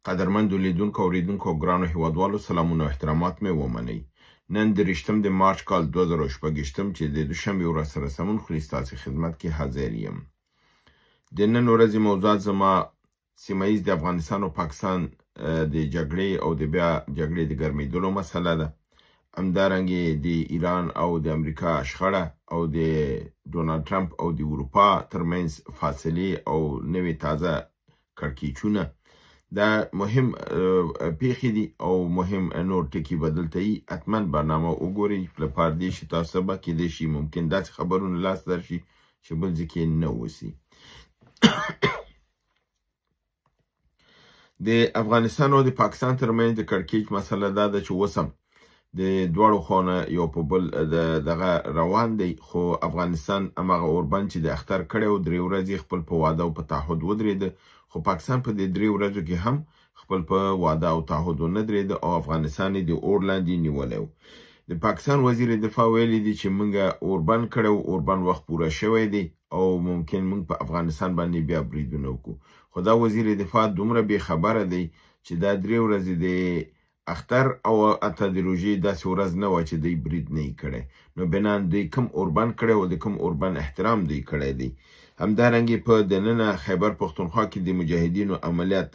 قدرمندو لیدونکو اوریدونکو ګرانو هیوادوالو سلامونه او احترامات مې ومنئ. نن د 23 د مارچ کال 2016 چې د دوشنبې ورځ سره سمون خوري ستاسو خدمت کې حاضر یم. د نن ورځې موضوعات زما سیمه ییز د افغانستان او پاکستان د جګړې او د بیا جګړې د ګرمېدلو مسله ده. همدارنګې د ایران او د امریکا شخړه او د ډونالد ټرمپ او د اروپا ترمنځ فاصلې او نوې تازه کړکېچونه دا مهم پیښې دي او مهم نور ټکي به دلته وي. حتما برنامه وګورئ لپاره دې چې تاسو به کېدای شي ممکن داسې خبرونه لاس درشي چې بل ځای کې نه اوسي. د افغانستان او د پاکستان ترمنځ د کړکېچ مسله دا ده چې اوس هم د دواړو خواونه یو په بل دغه روان دی، خو افغانستان هماغه اوربند چې د اختر کړی و 3 ورځې خپل په واده او په تعهد ودرېده، خو پاکستان په دې 3 ورځو کې هم خپل په واده او تعهد ونه درېده او افغانستان یې د اورلاندې نیولی و. د پاکستان وزیر دفاع ویلي دي چې موږ اوربند کړی و، اوربند وخت پوره شوی دی او ممکن موږ په افغانستان باندې بیا بریدونه وکړو. خو دا وزیر دفاع دومره بې خبره دی چې دا 3 ورځې د اختر او اته د روژې داسې ورځ نه وه چې دوی برید نه یې کړی، نو بنان دوی کوم اوربند کړی او د کوم اوربند احترام دوی کړی دی. همدارنګې په دننه خیبر پښتونخوا کې د مجاهدینو عملیات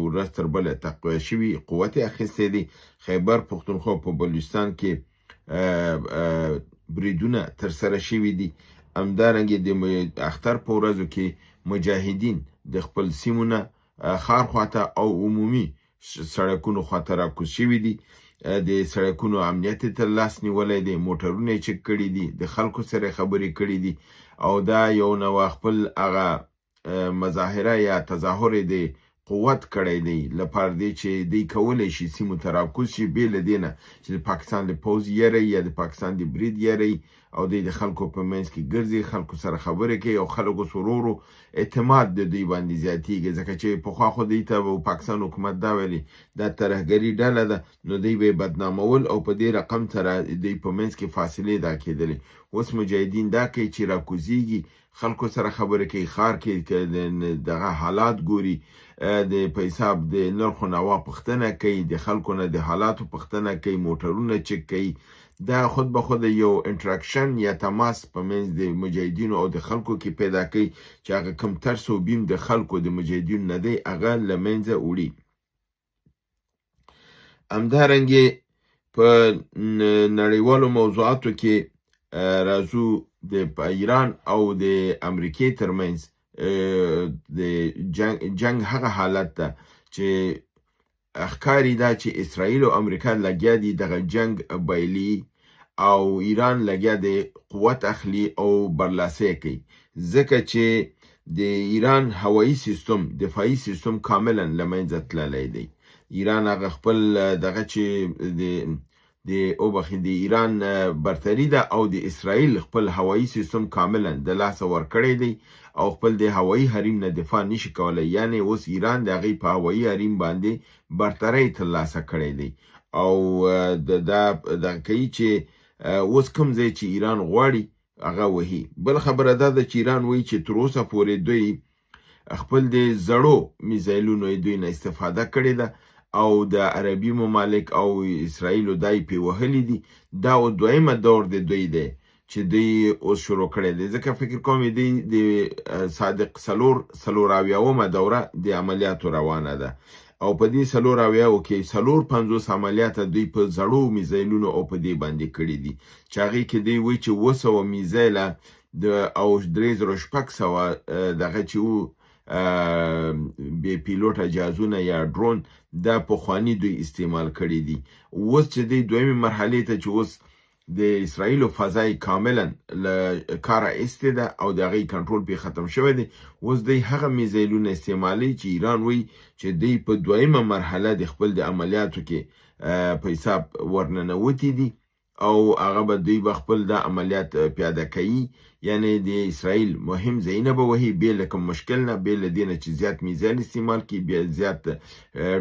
ورځ تر بله تقویه شوي قوت یې اخیستی دی. خیبر پښتونخوا په بلوچستان کې بریدونه ترسره شوي دي. همدارنګې د اختر په ورځو کې مجاهدین د خپل سیمونه ښار خواته او عمومي سړکونو خواته راکوز شوي دي. د سړکونو امنیت یې تر لاس نیولی دی، موټرونه یې چک کړي دي، د خلکو سره خبرې کړي دي او دا یو نوع خپل هغه مظاهره یا تظاهر د قوت کړی دی لپاره دی چې دوی کولی شي سیمو ته راکوز شي، بې له دې نه چې د پاکستان د پوځ یری یا د پاکستان د برید یری او دوی د خلکو په منځ کې ګرځي، خلکو سره خبرې کوي او خلکو سرورو اعتماد د دوی باندې زیاتیږي، ځکه چې پخوا خو دوی ته پاکستان حکومت دا ویلي دا ترهګري ډله ده، نو دوی به یې بدنامول او په دې رقم سره دوی په منځ کې فاصلې دا کېدلې. اوس مجاهدین دا کوي چې راکوزیږي، خلکو سره خبرې کوي، ښار کې دغه حالات ګوري، د په حساب د نرخ و نوا پوښتنه کوي، د خلکو نه د حالاتو پوښتنه کوي، موټرونه چک کوي. دا خود به خود یو انټراکشن یا تماس په منځ د مجاهدینو او د خلکو کې پیدا کوي چې هغه کم ترس او بیم د خلکو د مجاهدینو نه دی هغه له منځه وړي. همدارنګې په نړیوالو موضوعاتو کې راځو د ایران او د امریکې ترمنځ د جنگ هغه حالت ده چې ښکاري دا چې اسرائیل او امریکا لګیا دي دغه جنگ بایلي او ایران لګیا دی قوت اخلي او برلاسي کوي، ځکه چې د ایران هوایي سیستم دفاعي سیستم کاملا له منځه تللی دی. ایران هغه خپل دغه چې د ایران برتري ده او د اسرائیل خپل هوایي سیستم کاملا د لاسه ورکړی دی او خپل د هوایي حریم نه دفاع نشي کولی، یعنی اوس ایران د هغې په هوایي حریم باندې برترۍ ترلاسه کړی دی او دا کوي چې اوس کوم ځای چې ایران غواړي هغه وهي. بل خبره دا ده چې ایران وایي چې تر اوسه پورې دوی خپل د زړو میزایلونو دوی نه استفاده کړې ده او د عربي ممالک او اسرائیلو دای پې وهلي دي. دا دویمه دور د دوی دی چې دوی اوس شروع کړی دی، ځکه فکر کوم دوی د صادق څلوراویاومه دوره د عملیاتو روانه ده او په دې 4 کې 450 عملیات دوی په زړو میزایلونو او په دې باندې کړي دي چې هغې کې دوی وایي چې 200 میزایله او 3600 دغه چې بې پیلوټه جهازونه یا ډرون دا پخواني دوی استعمال کړي دي. اوس چې دوی دویمې مرحلې ته چې اوس د اسرائیلو فضای کاملا له کاره ایستې ده او د هغې کنټرول پې ختم شوی دی، اوس دوی هغه میزایلونه استعمالوي چې ایران وایي چې دوی په دویمه مرحله د خپل د عملیاتو کې په حساب ورننوتي دي او هغه به دوی به خپل د عملیات پیاده کوي، یعنی د اسرائیل مهم ځایونه به وهي، بې له کوم مشکل نه، بې له دې نه چې زیات میزایل استعمال کړي، بیا زیات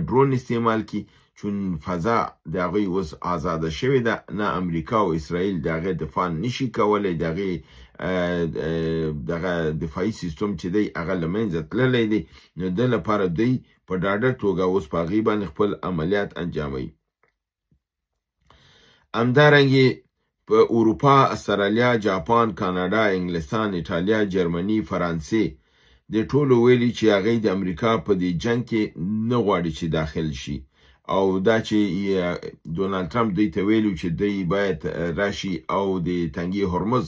ډرون استعمال کړي، چون فضا د هغوی اوس آزاده شوې ده، نه امریکا او اسرائیل د هغې دفاع نشي کولی، د هغې دغه دفاعي سیستم چې دی هغه له منځه تللی دی، نو د لپاره دوی په ډاډه توګه اوس په هغې باندې خپل عملیات انجاموي. همدارنګې په اروپا، استرالیا، جاپان، کاناډا، انګلستان، ایټالیا، جرمني، فرانسې د ټولو ویلي چې هغوی د امریکا په دې جنګ کې نه غواړي چې داخل شي، او دا چې ډونالد ټرمپ دوی ته ویلو چې دوی باید راشي او د تنګي هرمز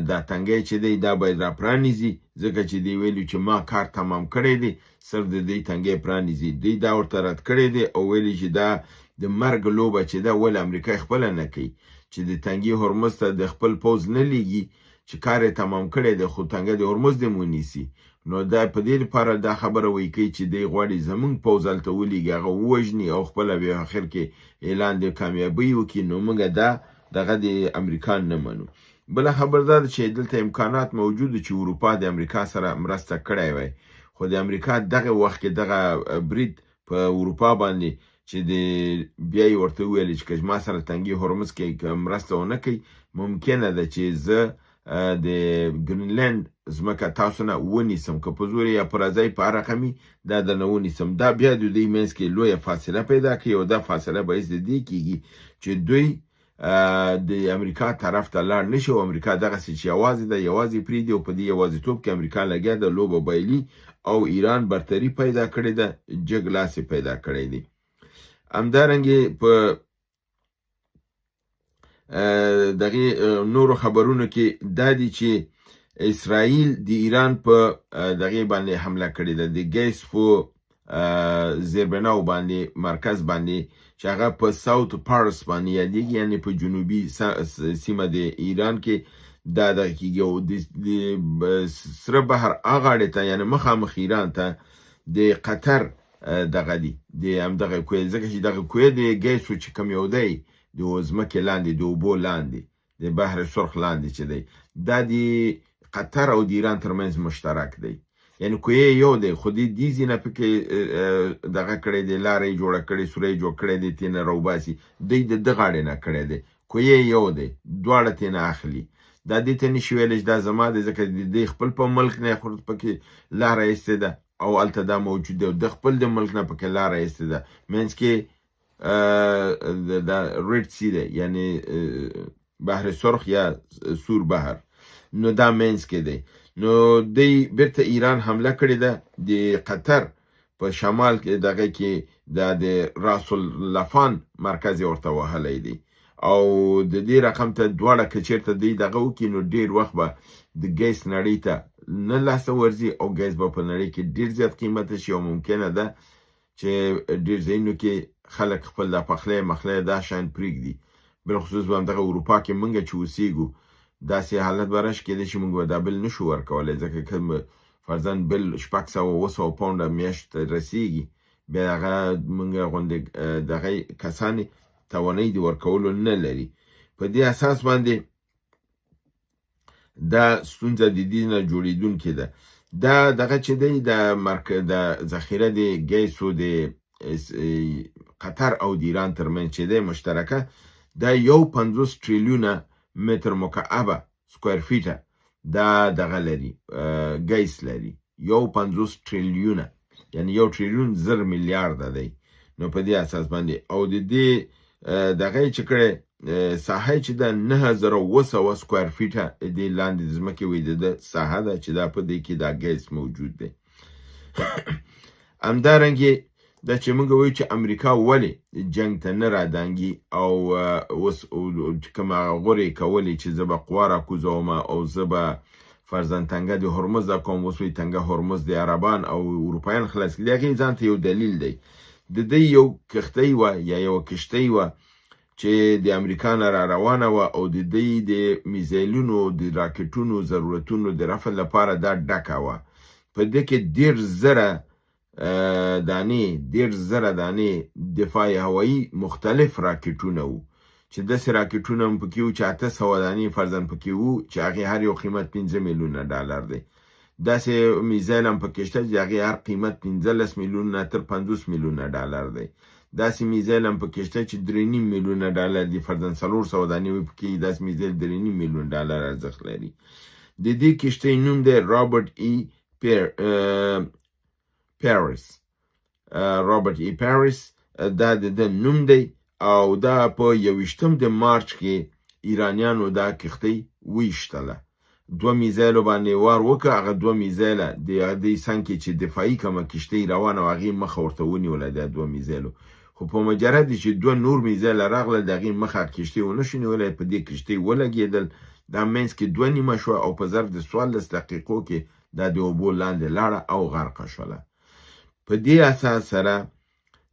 دا تنګی چې دی دا باید را پرانیزي، ځکه چې دوی ویلو چې ما کار تمام کړی دی، صرف د دوی تنګی پرانیزي. دوی دا ورته رد کړی دی او ویلي چې دا د مرګ لوبه چې ده ولې امریکا خپله نه کوي، چې د تنګي هرمز ته د خپل پوځ نه لیږي چې کار یې تمام کړی دی، خو تنګه د هرمز دې ونیسي. نو دا په دې لپاره دا خبره وایي کوي چې دی غواړي زمونږ پوځ هلته ولیږي، هغه ووژني او خپله بیا اخر کې اعلان د کامیابۍ وکړي. نو موږ دغه د امریکا نه منو. بله خبره دا ده چې دلته امکانات موجود چې اروپا د امریکا سره مرسته کړی وای، خو د امریکا دغه وخت کې دغه برید په اروپا باندې چې بیا یې ورته وویل چې که ما سره تنګي هرمز کې مرسته ونه کوي، ممکنه ده چې زه د ګرینلند ځمکه تاسو نه ونیسم، که په زور یا په رضایي په هر رقمي دا درنه ونیسم. دا بیا د دوی منځ کې لویه فاصله پیدا کوي، او دا فاصله باعث د دې کېږي چې دوی د امریکا طرف ته لاړ نشي، او امریکا دغسې چې یوازې ده یوازې پرېږدي، او په دې یوازیتوب کې امریکا لګیا ده لوبه بایلي، او ایران برتري پیدا کړې ده، جګ لاس یې پیدا کړی دی. همدارنګې په دغه نورو خبرونو کې دا دي چې اسرائیل د ایران په دغه باندې حمله کړې ده، د ګیس په زیربناو باندې مرکز باندې چې هغه په ساوت پارس باندې یادېږي، یعنې په جنوبي سیمه د ایران کې دا دغه کېږي، او د سره بحر هغه غاړې ته یعنې مخامخ ایران ته د قطر دغه دی د همدغه کوی، ځکه چې دغه کوی د ګیسو چې کوم یو دی د ځمکې لاندې د اوبو لاندې د بحر سرخ لاندې چې دی دا د قطر او د ایران ترمنځ مشترک دی، یعنې کوی یو دی، خو دې ځینه پکې دغه کړی دی، لاره یې جوړه کړې، سوری یې جوړ کړی دی، ترېنه راوباسي، دوی د ده غاړې نه کړی دی، کوی یو دی، دواړه ترېنه اخلي. دا دې ته نشي ویلی چې دا زما دی، ځکه د خپل په ملک نه خو پکې لاره ایستې ده او هلته دا موجود دی، د خپل د ملک نه پکې لاره ایستې ده، منځ کې دا ریډ سی دی، یعنې بحر سرخ یا سور بحر، نو دا منځ کې دی. نو دوی بیرته ایران حمله کړې ده، د قطر په شمال کې دغه کې د راس اللفان مرکز یې ورته وهلی دی، او د دې رقم ته دواړه که چېرته دوی دغه وکړي، نو ډېر وخت به د ګیس نړۍ ته نه لاسته ورځي، او ګیس به په نړۍ کې ډېر زیات قیمته شي، او ممکنه ده چې ډېر ځایونو کې خلک خپل د پخلی مخلی دا شیان پرېږدي، بالخصوص به همدغه اروپا کې موږ چې اوسېږو داسې حالت به راشي کېدای شي موږ به دا بل نشو ورکولی، ځکه که فرضاً بل 600 پاونډه میاشت ته رسېږي، بیا هغه موږ غوندې دغه کسان توانایي د ورکولو نه لري. په دې اساس باندې دا ستونزه د دې نه جوړېدونکې ده. دا دغه چې دی د ذخیره د ګیسو د قطر او د ایران ترمنځ چې دی مشترکه، دا 50 تریلیونه متر مکعبه سکویر فیټه دا دغه لري، ګیس لري 50 تریلیونه، یعنی 1 تریلیون زر میلیارده دی. نو په دې اساس باندې او د دې دغه چې کړی ساحه چې ده 9200 سکویر فیټه د لاندې د ځمکې ویده ساحه ده چې دا په دې کې دا ګیس موجود دی. همدارنګې دا چې موږ وایو چې امریکا ولې جنګ ته نه رادانګي، او اوس کوم هغه غورې کولی چې زه به قوا راکوزوم او زه به فرضاً تنګه د هرمز دا کوم، اوس وایي تنګه هرمز د عربان او اروپایان خلاص کړي، د هغې ځان ته یو دلیل دی. د دې یو کښتۍ وه یا یوه کشتۍ وه چې د امریکا نه را روانه وه، او د دې د میزایلونو د راکټونو ضرورتونو د رفع لپاره دا ډکه وه. په دې کې 10,000 دانې دفاع هوایي مختلف راکټونه وو چې داسې راکټونه هم پکې وو چې 800 دانې فرضاً پکې وو چې هغې هر یو قیمت 15 میلیونه ډالر دی. داسې میزایل هم پکې شته چې هغې هر قیمت 15 میلیونه تر 50 میلیونه ډالر دی. داسې میزایل هم پکې شته چې 3.5 میلیونه ډالر دي، فرضاً 400 دانې وي پکې، داسې میزایل 3.5 میلیونه ډالر ارزښت لري. د دې کښتۍ نوم دی رابرټ ای پیرس. رابرټ ای پیرس دا د ده نوم دی، او دا په 21 د مارچ کې ایرانیانو دا کښتۍ ویشتله. 2 میزایلو باندې وار وکړه، هغه 2 میزایله د دې څنګ کې چې دفاعي کومه کښتۍ روانه وه هغې مخه ورته ونیوله دا 2 میزایلو، خو په مجرد چې 2 نور میزایله راغله د هغې مخه کښتۍ ونه شو نیولی، په دې کښتۍ ولګېدل. دا منځ کې 2 نیمه شوه او په ظرف د 14 دقیقو کې دا د اوبو لاندې لاړه او غرقه شوله. په دې اساس سره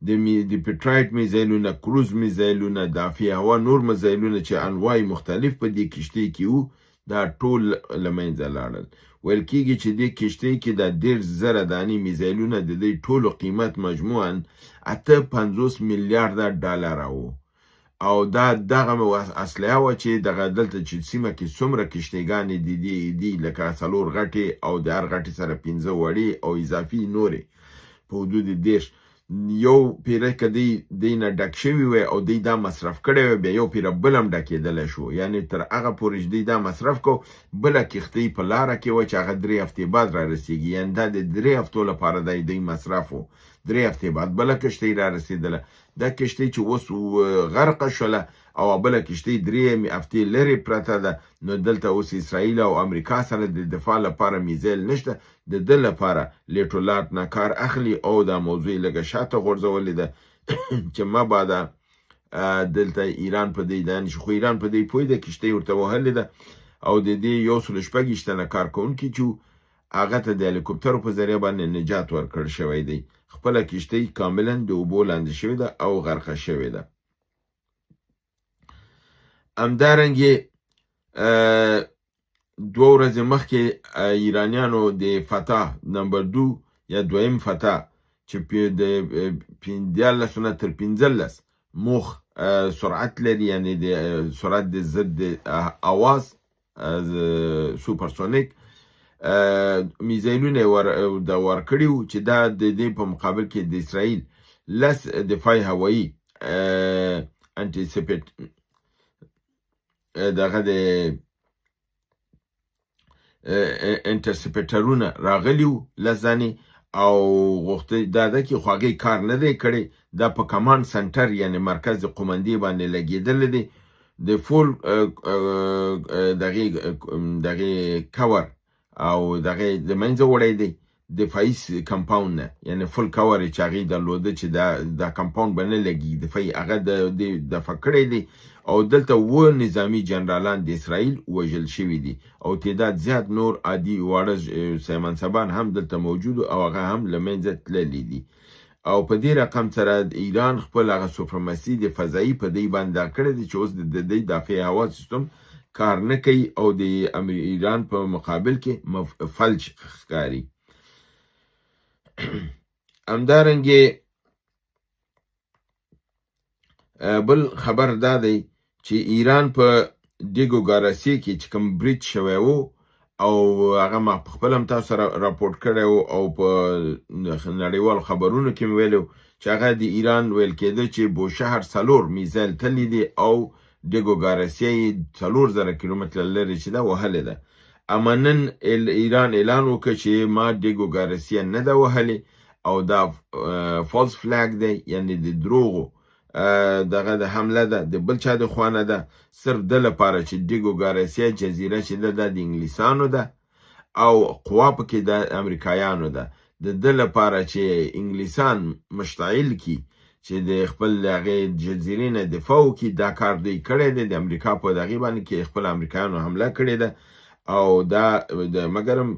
د پیټرایټ میزایلونه، کروز میزایلونه، دافع هوا نور میزایلونه چې انواع مختلف په دې کښتۍ کې وو دا ټول له منځه لاړل. ویل کېږي چې دې کښتۍ کې دا 10,000 دانې میزایلونه د دې ټولو قیمت مجموعاً 58 میلیارده ډالره وو، او دا دغه اسلحه وه چې دغه دلته چې سیمه کې څومره کښتۍ دي لکه 4 غټې او د هر غټې سره 15 وړې او اضافي نورې په حدود 10. یو پیره که دی نه ډک شوي وی او دی دا مصرف کړی وی، بیا یو پیره بل هم ډکېدلی شو، یعنې تر هغه پورې چې دی دا مصرف کو بله کښتۍ په لاره کې وه چې هغه 3 هفتې بعد را رسېږي، یعنې دا د 3 هفتو لپاره دی مصرف و. 3 هفتې بعد بله کښتۍ را رسېدله. دا کښتۍ چې اوس غرقه شوله او بله کښتۍ 3 هفتې لرې پرته ده، نو دلته اوس اسرائیل او امریکا سره د دفاع لپاره میزایل نشته. د ده لپاره لیټولات نه کار اخلي او دا موضوع لږه شاته غورځولې ده چې مبادا دلته ایران په دې دانې شي، خو ایران په دې پوه ده، کښتۍ ورته وهلې ده او د دې 126 تنه کارکوونکي چې هغه ته د هلیکوپترو په ذریعه باندې نجات ورکړل شوی دی. خپله کښتۍ کاملا د اوبو لاندې شوې ده او غرقه شوې ده. همدارنګې 2 ورځې مخکې ایرانیانو د فتح نمبر 2 یا دویم فتح چې د 14 تر 15 موخ سرعت لري، یعنی د سرعت د ضد اواز سوپرسونیک میزایلونه ورکړي وو چې دا د دې په مقابل کې د اسرائیل 10 دفاعي هوایي انټیسیپیټ دغه د انټرسپټرونه راغلي وو 10 ځانې، او غوښته دا ده چې خو هغې کار نه دی کړی، دا په کمانډ سنټر یعنې مرکز قومندې باندې لګېدلی دی. د فول دغې کور او دغه د منځه وړی دی دفاعي کمپاوند نه، یعنی فل کور چې هغې درلوده چې دا کمپاوند به نه لګي دفاعي، هغه دفع کړی دی. او دلته 7 نظامي جنرالان د اسرائیل وژل شوي دي او تعداد زیات نور عادي واړه منصبان هم دلته موجود او هغه هم له منځه تللي دي. او په دې رقم سره ایران خپل هغه سوپرمسي د فضایي په دې باندې کړی دی چې اوس د دې دافع هوا سیستم کار نه کوي او د ایران په مقابل کې فلج ښکاري. همدارنګې بل خبر دا دی چې ایران په دیګو ګاراسي کې چې کوم بریج شوی و او هغه ما په خپل هم تاسو سره راپورټ کړی و او په نړیوالو خبرونو کې مې ویلو چې هغه د ایران ویل کېده چې بوشهر 4 میزایل تللی دی او دیګو ګاراسي 4000 کیلومتره لرې چې دا وهلې ده. اما نن ایران اعلان وکړ چې ما دیګو ګاراسي نه ده وهلې او دا فالس فلاګ دی، یعنی د دروغو دغه د حمله ده د بل چا د خوانه ده، صرف د لپاره چې دیګو ګاراسي جزیره چې ده د انګلیسانو ده او قوا پکې د امریکایانو ده، د لپاره چې انګلیسان مشتعل کی چې د خپل هغې جزیرې نه دفاع وکړي. دا کار دوی کړی دی، د امریکا په دغې باندې کې خپل امریکایانو حمله کړې ده او دا مګرم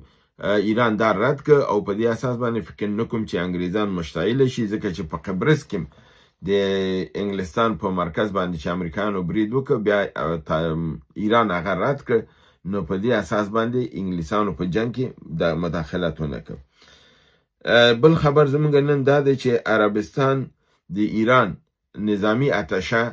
ایران دا رد که او په دې اساس باندې فکر نه کوم چې انګریزان مشتعل شي، ځکه چې په قبرس کې د انګلستان په مرکز باندې چې امریکایانو برید وکړ بیا ایران هغه رد کړ، نو په دې اساس باندې انګلیسانو په جنگ کې د مداخلت ونه کړ. بل خبر زموږ نن دا دی چې عربستان د ایران نظامی اتشه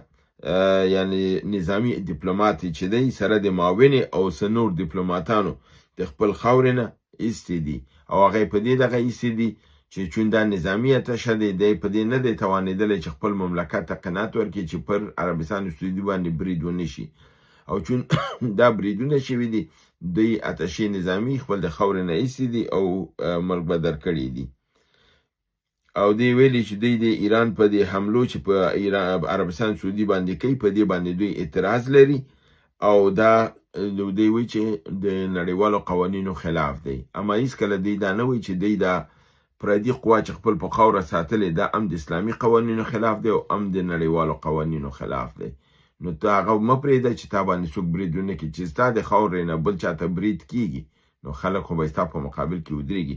یعنی نظامی ډیپلومات چې دی سره د معاون او نور ډیپلوماتانو د خپل خاورې نه ایستې دي او هغه په دې دغه ایستې دي چې چون دا نظامی اتشه دی په دې نه دی توانېدلی چې خپل مملکت ته قناعت ورکړي چې پر عربستان سعودي باندې برید ونه شي او چون دا بریدونه شوي دي دوی اتشې نظامی خپل د خاورې نه ایستې دي او ملک بدر کړي دي او دی ویلي چې دوی د ایران په دې حملو چې په عربستان سعودي باندې کوي په دې باندې دوی اعتراض لري او دا دوی وی چې د نړیوالو قوانینو خلاف دی اما هیڅکله دوی دا نه وی چې دوی دا پردي قوا چې خپل په خاوره ساتلې دا هم د اسلامي قوانینو خلاف دی او هم د نړیوالو قوانینو خلاف دی نو ته هغه مه پرېږده چې تا باندې څوک برید ونه کړي چې ستا د خاورې نه بل چاته برید کیږي نو خلک خو به ستا په مقابل کې ودرېږي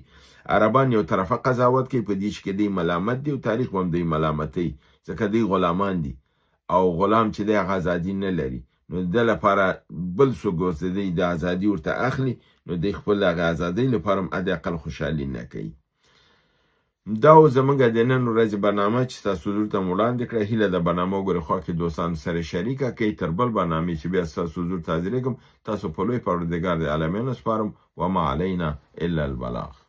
عربان یو طرفه قضاوت کوي په دې کې دی ملامت دی او تاریخ هم دی ملامتي ځکه دوی غلامان دي او غلام چې دی هغه ازادي نه لري نو د لپاره بل څوک اوسېدی د ازادي ورته اخلي نو د خپل هغه ازادۍ لپاره هم حداقل خوشحالي نه کوي دا زمونږ د نن ورځې برنامه چې تاسو حضور ته وړاندې کړه هیله د برنامه ګورې خوا کې دوستانو سره شریکه کوي تر بل برنامې چې بیا ستاسو حضور ته حاضرېږم تاسو په لوی پروردګار د عالمینو سپارم وما علینا الا البلاغ